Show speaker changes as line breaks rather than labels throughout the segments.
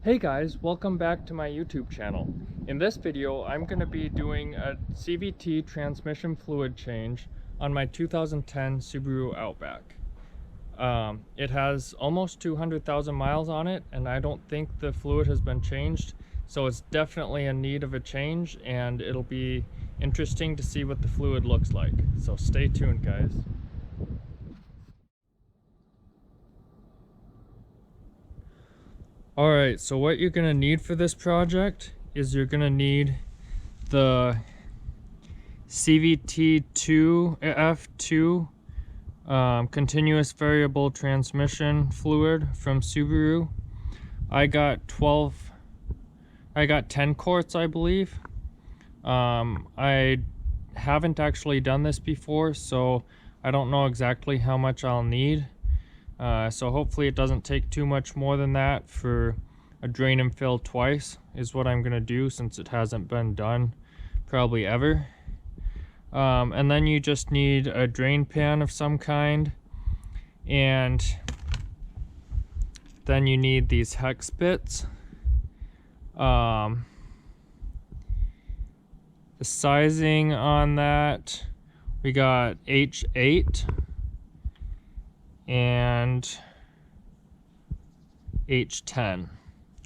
Hey guys, welcome back to my YouTube channel. In this video, I'm going to be doing a CVT transmission fluid change on my 2010 Subaru Outback. It has almost 200,000 miles on it, and I don't think the fluid has been changed, so it's definitely in need of a change, and it'll be interesting to see what the fluid looks like. So stay tuned, guys. Alright, so what you're going to need for this project is you're going to need the CVT F2 continuous variable transmission fluid from Subaru. I got 10 quarts, I believe. I haven't actually done this before, so I don't know exactly how much I'll need. So hopefully it doesn't take too much more than that for a drain and fill twice is what I'm going to do, since it hasn't been done probably ever. And then you just need a drain pan of some kind, and then you need these hex bits. The sizing on that, we got H8 and H10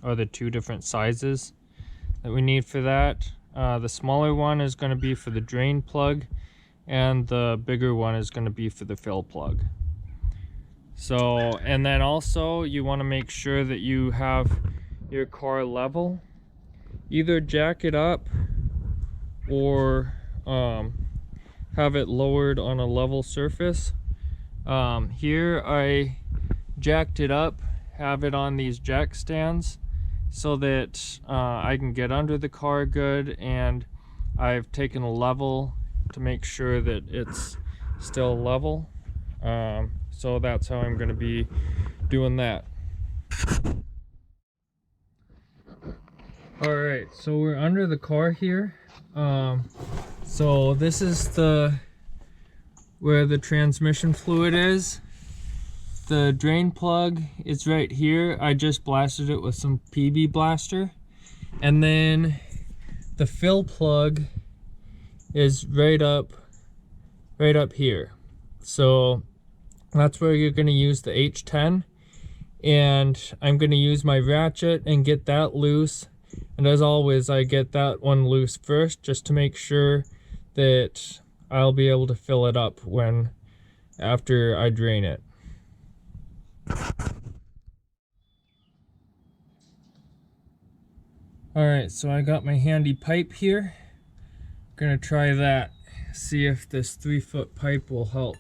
are the two different sizes that we need for that. The smaller one is going to be for the drain plug, and the bigger one is going to be for the fill plug. So, and then also you want to make sure that you have your car level. Either jack it up or have it lowered on a level surface. Here I jacked it up, have it on these jack stands so that I can get under the car good, and I've taken a level to make sure that it's still level. So that's how I'm going to be doing that. Alright, so we're under the car here. So this is where the transmission fluid is. The drain plug is right here. I just blasted it with some PB blaster. And then the fill plug is right up here. So that's where you're going to use the H10. And I'm going to use my ratchet and get that loose. And as always, I get that one loose first, just to make sure that I'll be able to fill it up after I drain it. Alright, so I got my handy pipe here. I'm gonna try that, see if this 3-foot pipe will help.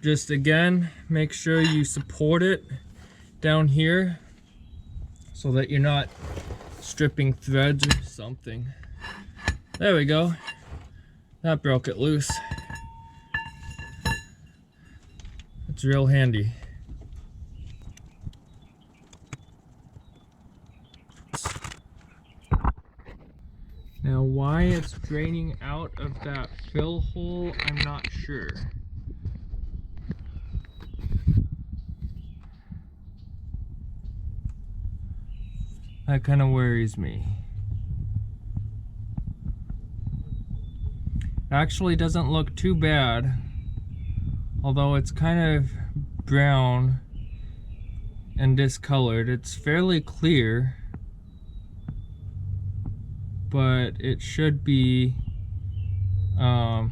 Just again, make sure you support it down here so that you're not stripping threads or something. There we go. That broke it loose. It's real handy. Now why it's draining out of that fill hole, I'm not sure. That kind of worries me. It actually doesn't look too bad, although it's kind of brown and discolored. It's fairly clear, but it should be a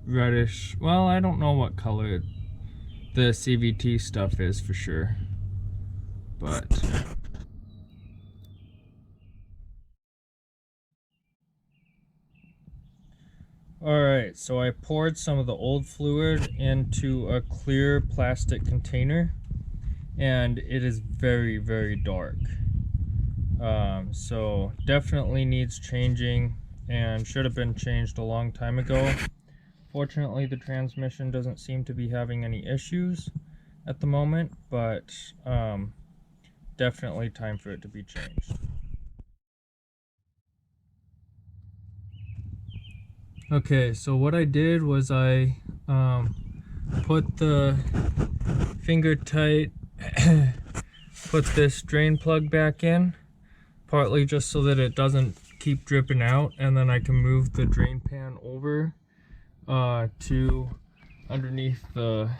reddish, well, I don't know what color the CVT stuff is for sure, but alright, so I poured some of the old fluid into a clear plastic container, and it is very, very dark. So definitely needs changing, and should have been changed a long time ago. Fortunately, the transmission doesn't seem to be having any issues at the moment, but definitely time for it to be changed. Okay, so what I did was I put the finger tight put this drain plug back in, partly just so that it doesn't keep dripping out, and then I can move the drain pan over to underneath the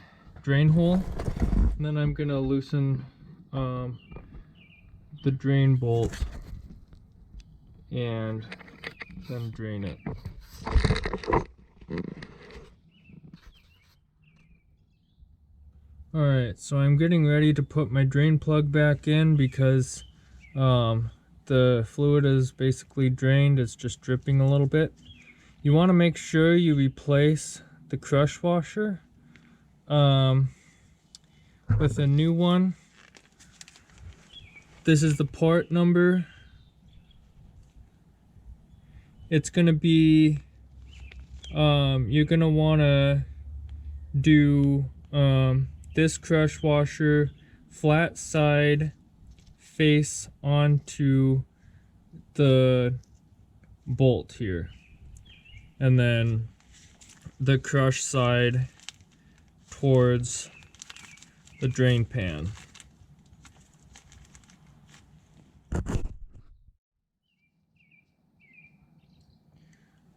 drain hole. And then I'm gonna loosen the drain bolt and then drain it. Alright, so I'm getting ready to put my drain plug back in because the fluid is basically drained. It's just dripping a little bit. You want to make sure you replace the crush washer with a new one. This is the part number. It's going to be, you're going to want to do this crush washer flat side face onto the bolt here, and then the crush side towards the drain pan.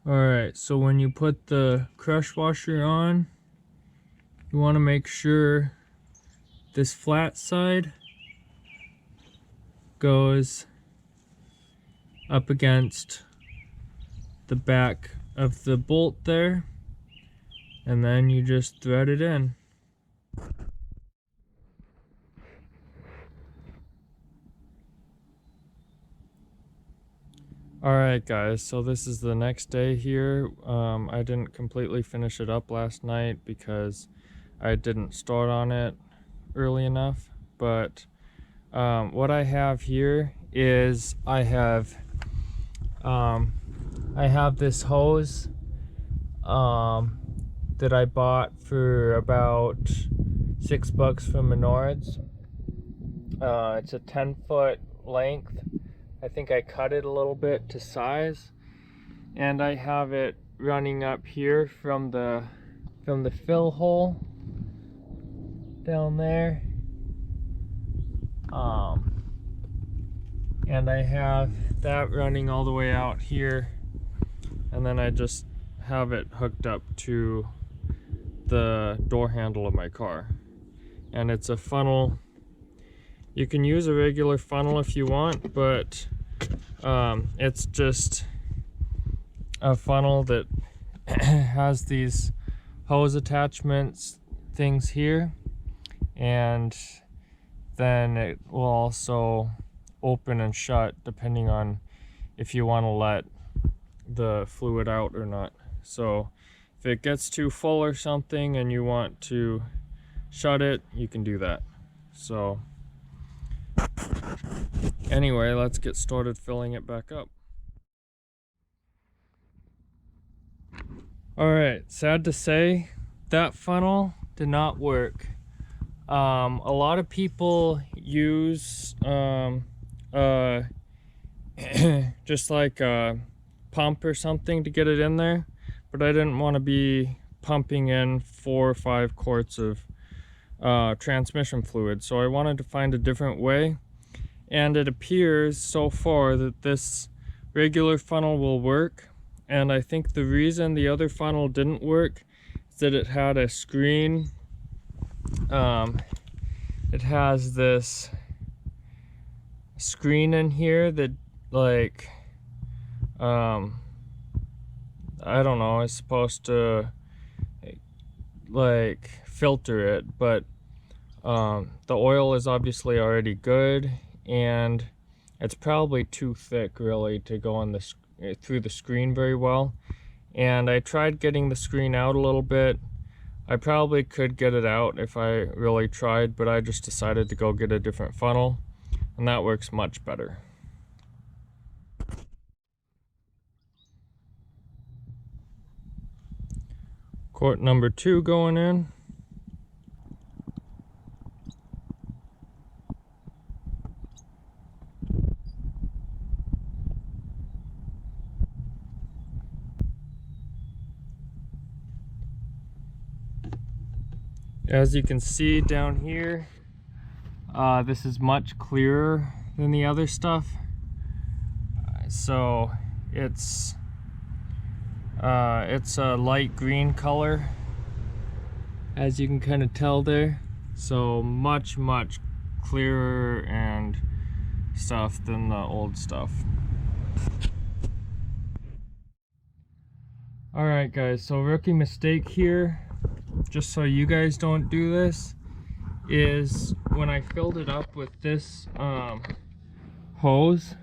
Alright, so when you put the crush washer on, you want to make sure this flat side goes up against the back of the bolt there, and then you just thread it in. Alright guys, so this is the next day here. I didn't completely finish it up last night because I didn't start on it early enough, but what I have here is I have this hose that I bought for about $6 from Menards. It's a 10-foot length. I think I cut it a little bit to size, and I have it running up here from the fill hole down there, and I have that running all the way out here, and then I just have it hooked up to the door handle of my car. And it's a funnel. You can use a regular funnel if you want, but it's just a funnel that has these hose attachments things here, and then it will also open and shut depending on if you want to let the fluid out or not. So if it gets too full or something and you want to shut it, you can do that. So anyway, let's get started filling it back up. Alright, sad to say, that funnel did not work. A lot of people use just like a pump or something to get it in there, but I didn't want to be pumping in 4 or 5 quarts of transmission fluid, so I wanted to find a different way. And it appears so far that this regular funnel will work, and I think the reason the other funnel didn't work is that it had a screen. It has this screen in here that, like, I don't know, is supposed to like filter it, but the oil is obviously already good, and it's probably too thick really to go on through the screen very well. And I tried getting the screen out a little bit. I probably could get it out if I really tried, but I just decided to go get a different funnel, and that works much better. Quart number 2 going in. As you can see down here, This is much clearer than the other stuff. So it's a light green color, as you can kind of tell there. So much clearer and stuff than the old stuff. Alright guys, so rookie mistake here, just so you guys don't do this, is when I filled it up with this hose,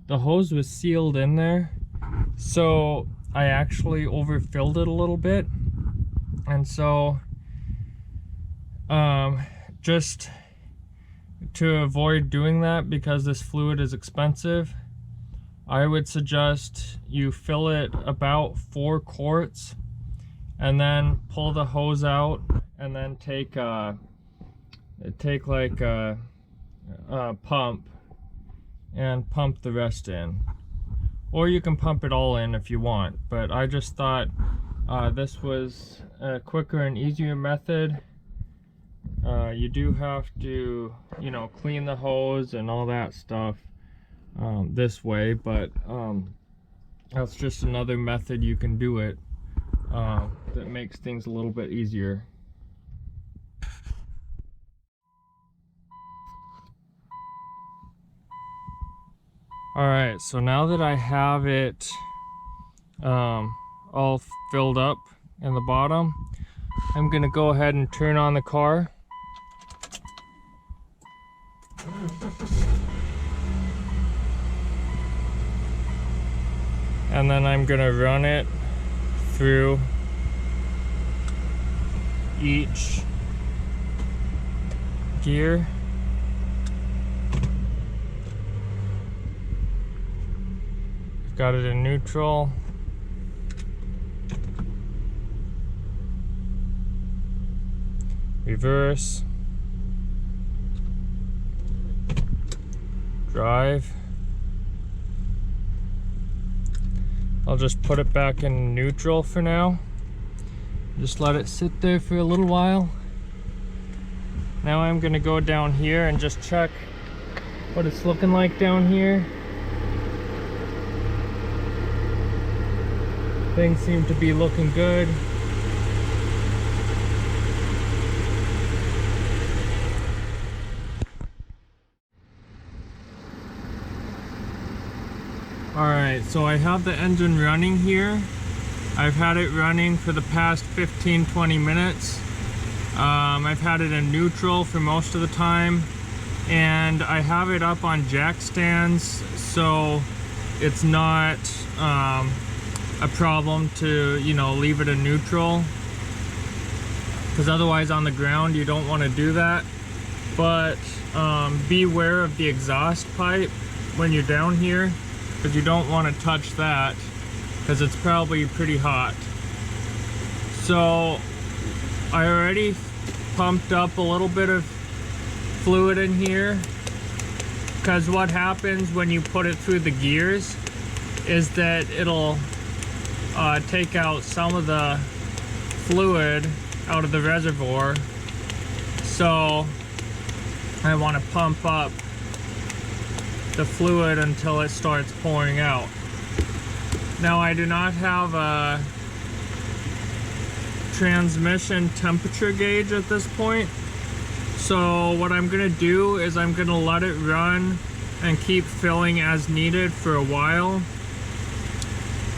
the hose was sealed in there, so I actually overfilled it a little bit. And so just to avoid doing that, because this fluid is expensive, I would suggest you fill it about 4 quarts and then pull the hose out, and then take like a pump and pump the rest in. Or you can pump it all in if you want, but I just thought this was a quicker and easier method. You do have to, you know, clean the hose and all that stuff this way, but that's just another method you can do it that makes things a little bit easier. Alright, so now that I have it all filled up in the bottom, I'm gonna go ahead and turn on the car. And then I'm gonna run it through each gear. Got it in neutral. Reverse. Drive. I'll just put it back in neutral for now. Just let it sit there for a little while. Now I'm gonna go down here and just check what it's looking like down here. Things seem to be looking good. Alright, so I have the engine running here. I've had it running for the past 15-20 minutes. I've had it in neutral for most of the time, and I have it up on jack stands, so it's not a problem to, you know, leave it in neutral, because otherwise on the ground you don't want to do that. But beware of the exhaust pipe when you're down here, because you don't want to touch that, because it's probably pretty hot. So I already pumped up a little bit of fluid in here, because what happens when you put it through the gears is that it'll take out some of the fluid out of the reservoir. So I want to pump up the fluid until it starts pouring out. Now I do not have a transmission temperature gauge at this point, so what I'm gonna do is I'm gonna let it run and keep filling as needed for a while,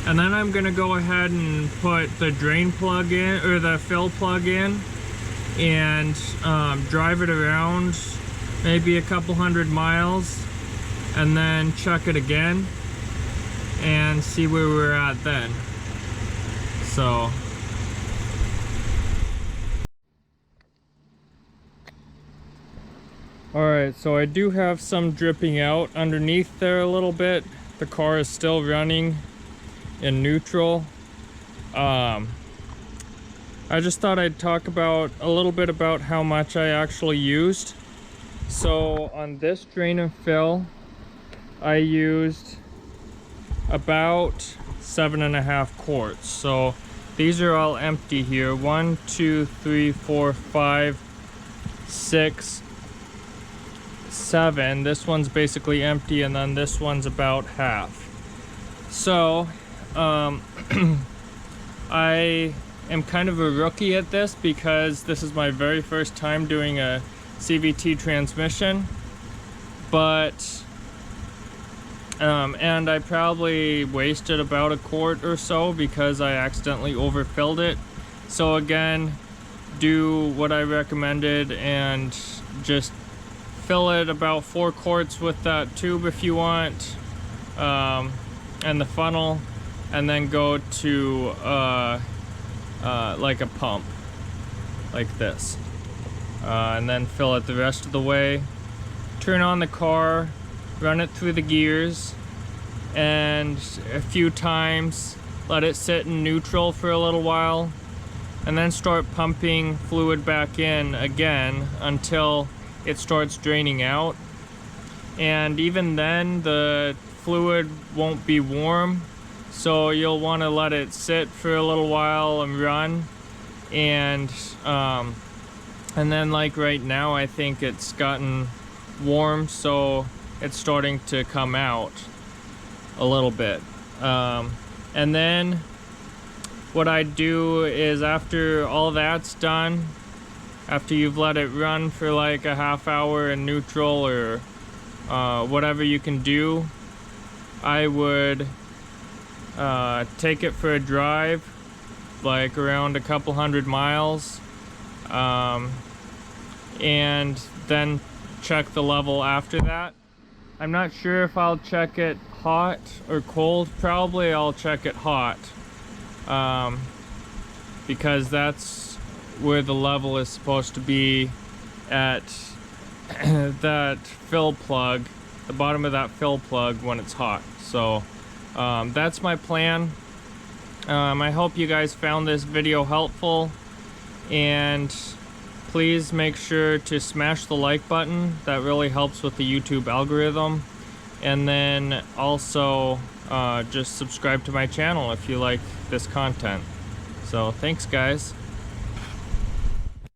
and then I'm gonna go ahead and put the drain plug in, or the fill plug in, and drive it around maybe a couple 100 miles, and then check it again and see where we're at then. So alright, so I do have some dripping out underneath there a little bit. The car is still running in neutral. I just thought I'd talk about a little bit about how much I actually used. So on this drain and fill, I used about 7.5 quarts. So these are all empty here. 1, 2, 3, 4, 5, 6, 7. This one's basically empty, and then this one's about half. So I am kind of a rookie at this because this is my very first time doing a CVT transmission, but and I probably wasted about a quart or so because I accidentally overfilled it. So again, do what I recommended and just fill it about 4 quarts with that tube if you want, and the funnel, and then go to like a pump like this, and then fill it the rest of the way. Turn on the car, run it through the gears, and a few times let it sit in neutral for a little while, and then start pumping fluid back in again until it starts draining out. And even then the fluid won't be warm, so you'll want to let it sit for a little while and run. And then like right now, I think it's gotten warm, so it's starting to come out a little bit. And then what I do is, after all that's done, after you've let it run for like a half hour in neutral or whatever you can do, I would take it for a drive, like around a couple 100 miles, and then check the level after that. I'm not sure if I'll check it hot or cold. Probably I'll check it hot, because that's where the level is supposed to be at that fill plug, the bottom of that fill plug when it's hot. So that's my plan. I hope you guys found this video helpful, and please make sure to smash the like button. That really helps with the YouTube algorithm. And then also just subscribe to my channel if you like this content. So thanks, guys.